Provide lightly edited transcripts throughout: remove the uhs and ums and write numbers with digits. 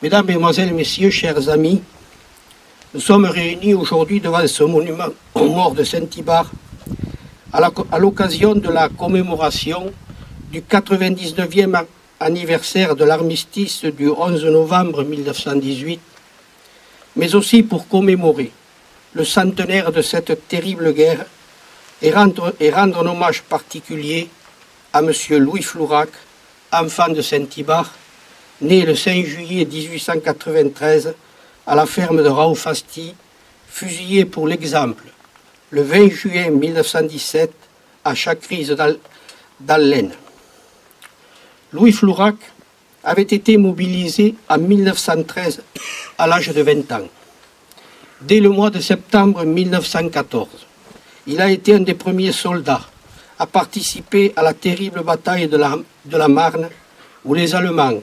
Mesdames, Mesdemoiselles, Messieurs, chers amis, nous sommes réunis aujourd'hui devant ce monument aux morts de Saint-Ibart à l'occasion de la commémoration du 99e anniversaire de l'armistice du 11 novembre 1918, mais aussi pour commémorer le centenaire de cette terrible guerre et rendre un hommage particulier à M. Louis Flourac, enfant de Saint-Ibart, né le 5 juillet 1893 à la ferme de Raoufasti, fusillé pour l'exemple le 20 juin 1917 à Chacrise d'Allen. Louis Flourac avait été mobilisé en 1913 à l'âge de 20 ans. Dès le mois de septembre 1914, il a été un des premiers soldats à participer à la terrible bataille de la Marne, où les Allemands,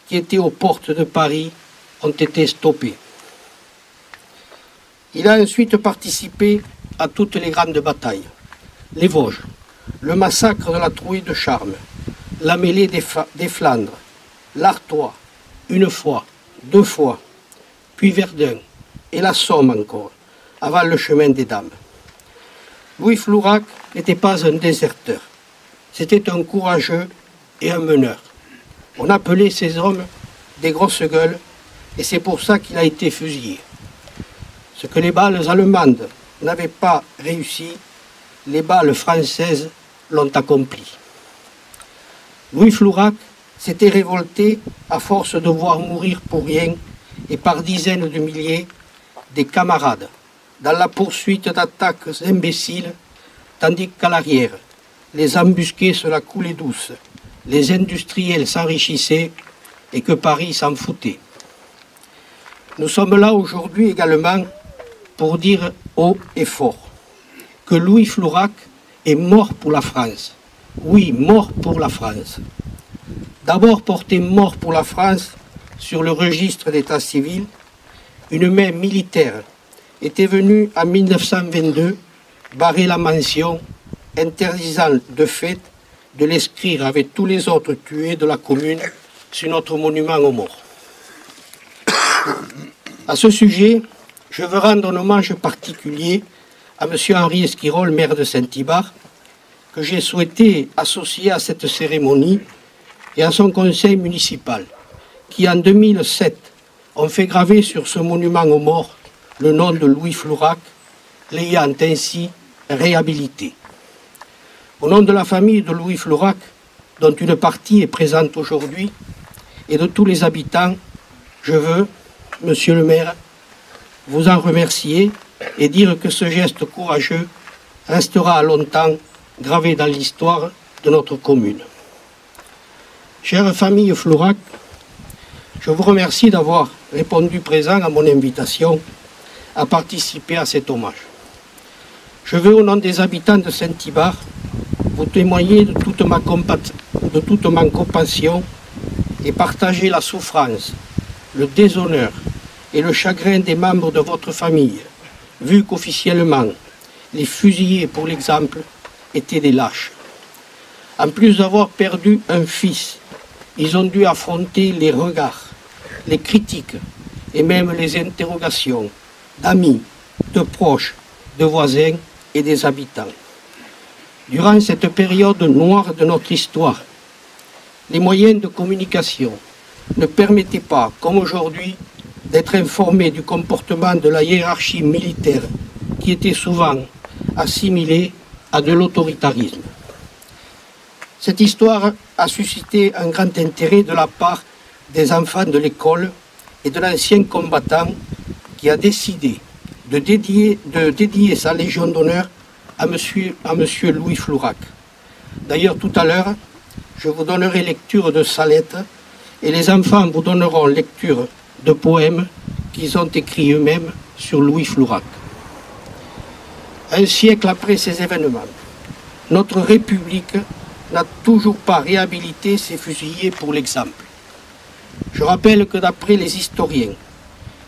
qui étaient aux portes de Paris, ont été stoppés. Il a ensuite participé à toutes les grandes batailles. Les Vosges, le massacre de la Trouée de Charmes, la mêlée des Flandres, l'Artois, une fois, deux fois, puis Verdun, et la Somme encore, avant le chemin des Dames. Louis Flourac n'était pas un déserteur, c'était un courageux et un meneur. On appelait ces hommes des grosses gueules, et c'est pour ça qu'il a été fusillé. Ce que les balles allemandes n'avaient pas réussi, les balles françaises l'ont accompli. Louis Flourac s'était révolté à force de voir mourir pour rien et par dizaines de milliers des camarades dans la poursuite d'attaques imbéciles, tandis qu'à l'arrière, les embusqués se la coulaient douce, les industriels s'enrichissaient et que Paris s'en foutait. Nous sommes là aujourd'hui également pour dire haut et fort que Louis Flourac est mort pour la France. Oui, mort pour la France. D'abord porté mort pour la France sur le registre d'état civil, une main militaire était venue en 1922 barrer la mention interdisant de fait de l'inscrire avec tous les autres tués de la commune sur notre monument aux morts. À ce sujet, je veux rendre un hommage particulier à M. Henri Esquirol, maire de Saint-Ibart, que j'ai souhaité associer à cette cérémonie, et à son conseil municipal, qui en 2007 ont fait graver sur ce monument aux morts le nom de Louis Flourac, l'ayant ainsi réhabilité. Au nom de la famille de Louis Flourac, dont une partie est présente aujourd'hui, et de tous les habitants, je veux, Monsieur le maire, vous en remercier et dire que ce geste courageux restera longtemps gravé dans l'histoire de notre commune. Chère famille Flourac, je vous remercie d'avoir répondu présent à mon invitation à participer à cet hommage. Je veux, au nom des habitants de Saint-Ibart, vous témoigner de toute ma compassion et partager la souffrance, le déshonneur et le chagrin des membres de votre famille, vu qu'officiellement, les fusillés, pour l'exemple, étaient des lâches. En plus d'avoir perdu un fils, ils ont dû affronter les regards, les critiques et même les interrogations d'amis, de proches, de voisins et des habitants. Durant cette période noire de notre histoire, les moyens de communication ne permettaient pas, comme aujourd'hui, d'être informés du comportement de la hiérarchie militaire qui était souvent assimilée à de l'autoritarisme. Cette histoire a suscité un grand intérêt de la part des enfants de l'école et de l'ancien combattant qui a décidé de dédier sa Légion d'honneur à monsieur Louis Flourac. D'ailleurs, tout à l'heure, je vous donnerai lecture de sa lettre et les enfants vous donneront lecture de poèmes qu'ils ont écrits eux-mêmes sur Louis Flourac. Un siècle après ces événements, notre République n'a toujours pas réhabilité ces fusillés pour l'exemple. Je rappelle que d'après les historiens,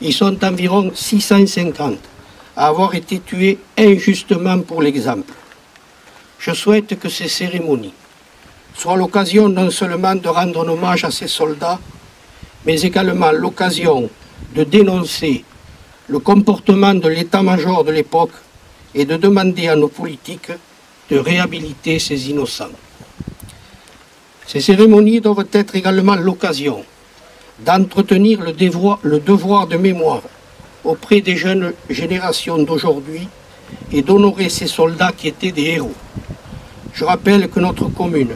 ils sont environ 650 à avoir été tués injustement pour l'exemple. Je souhaite que ces cérémonies soient l'occasion non seulement de rendre un hommage à ces soldats, mais également l'occasion de dénoncer le comportement de l'état-major de l'époque et de demander à nos politiques de réhabiliter ces innocents. Ces cérémonies doivent être également l'occasion d'entretenir le devoir de mémoire auprès des jeunes générations d'aujourd'hui et d'honorer ces soldats qui étaient des héros. Je rappelle que notre commune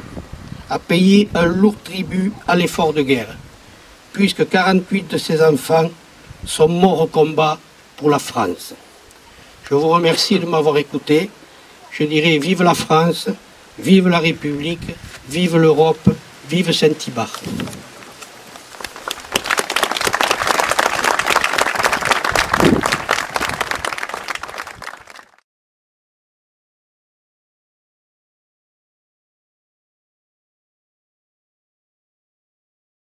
a payé un lourd tribut à l'effort de guerre, puisque 48 de ses enfants sont morts au combat pour la France. Je vous remercie de m'avoir écouté. Je dirais vive la France, vive la République, vive l'Europe, vive Saint-Hybard.